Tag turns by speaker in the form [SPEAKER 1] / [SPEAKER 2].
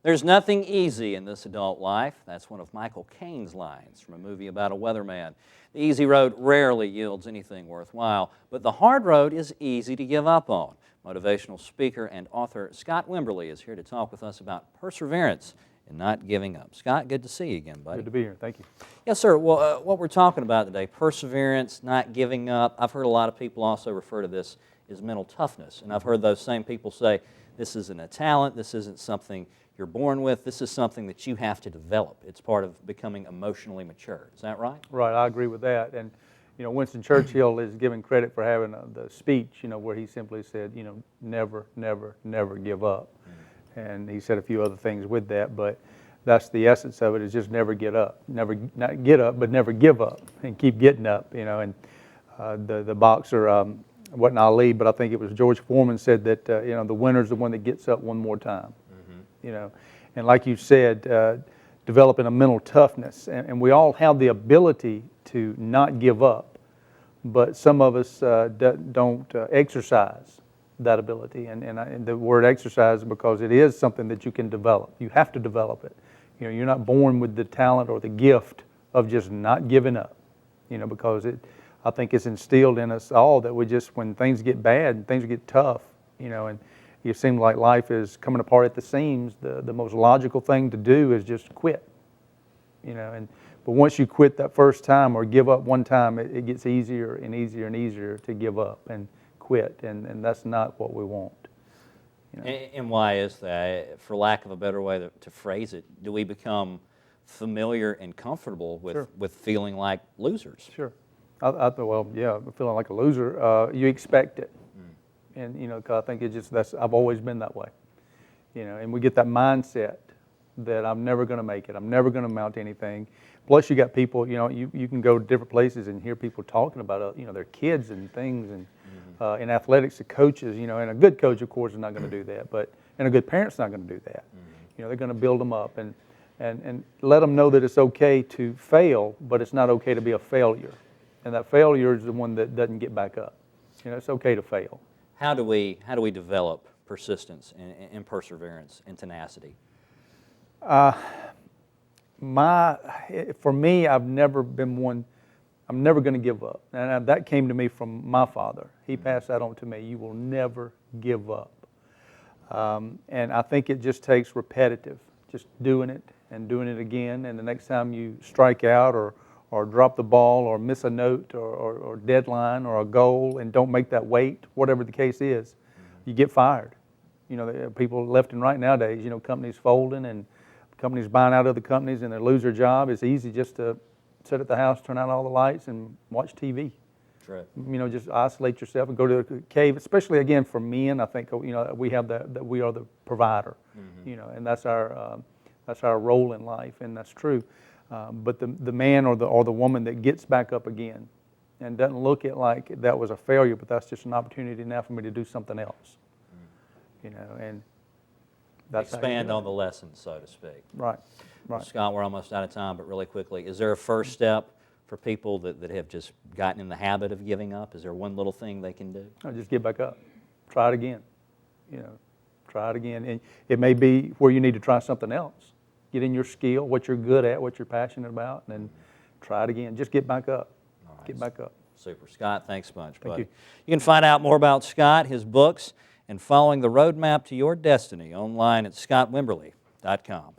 [SPEAKER 1] There's nothing easy in this adult life. That's one of Michael Caine's lines from a movie about a weatherman. The easy road rarely yields anything worthwhile, but the hard road is easy to give up on. Motivational speaker and author Scott Wimberly is here to talk with us about perseverance and not giving up. Scott, good to see you again, buddy.
[SPEAKER 2] Good to be here. Thank you.
[SPEAKER 1] Yes, sir. Well, what we're talking about today, perseverance, not giving up. I've heard a lot of people also refer to this as mental toughness, and I've heard those same people say, this isn't a talent, this isn't something you're born with, this is something that you have to develop. It's part of becoming emotionally mature. Is that right?
[SPEAKER 2] Right, I agree with that. And, Winston Churchill is given credit for having the speech, where he simply said, never, never, never give up. And he said a few other things with that, but that's the essence of it, is just never get up. Never, not get up, but never give up and keep getting up, And the boxer, wasn't Ali, but I think it was George Foreman, said that, the winner's the one that gets up one more time. And like you said, developing a mental toughness, and we all have the ability to not give up, but some of us don't exercise that ability, and the word exercise, because it is something that you can develop. You have to develop it. You're not born with the talent or the gift of just not giving up, because I think it's instilled in us all that we just, when things get bad, things get tough, and you seem like life is coming apart at the seams, the most logical thing to do is just quit, but once you quit that first time or give up one time, it gets easier and easier and easier to give up and quit, and that's not what we want.
[SPEAKER 1] And why is that? For lack of a better way to phrase it, do we become familiar and comfortable with,
[SPEAKER 2] Sure.
[SPEAKER 1] with feeling like losers?
[SPEAKER 2] Sure. Well, yeah, feeling like a loser, you expect it. And, 'cause I think I've always been that way. And we get that mindset that I'm never going to make it. I'm never going to amount to anything. Plus, you got people, you can go to different places and hear people talking about, their kids and things. And in athletics, the coaches, and a good coach, of course, is not going to do that. And a good parent's not going to do that. They're going to build them up and let them know that it's okay to fail, but it's not okay to be a failure. And that failure is the one that doesn't get back up. It's okay to fail.
[SPEAKER 1] How do we develop persistence and perseverance and tenacity?
[SPEAKER 2] For me, I've never been one. I'm never going to give up, and that came to me from my father. He passed that on to me. You will never give up, and I think it just takes repetitive, just doing it and doing it again. And the next time you strike out or drop the ball or miss a note or deadline or a goal and don't make that weight, whatever the case is, you get fired. People left and right nowadays, companies folding and companies buying out other companies and they lose their job. It's easy just to sit at the house, turn out all the lights and watch TV.
[SPEAKER 1] Right.
[SPEAKER 2] Just isolate yourself and go to a cave, especially again for men. I think, we have that we are the provider, and that's our role in life, and that's true. But the man or the woman that gets back up again and doesn't look at like that was a failure, but that's just an opportunity now for me to do something else. And that's
[SPEAKER 1] expand on the lesson, so to speak.
[SPEAKER 2] Right.
[SPEAKER 1] Well, Scott, we're almost out of time, but really quickly, is there a first step for people that have just gotten in the habit of giving up? Is there one little thing they can do?
[SPEAKER 2] Just get back up. Try it again. Try it again. And it may be where you need to try something else. Get in your skill, what you're good at, what you're passionate about, and then try it again. Just get back up.
[SPEAKER 1] All right.
[SPEAKER 2] Get back up.
[SPEAKER 1] Super. Scott, thanks a bunch, buddy.
[SPEAKER 2] Thank you.
[SPEAKER 1] You can find out more about Scott, his books, and following the roadmap to your destiny online at scottwimberly.com.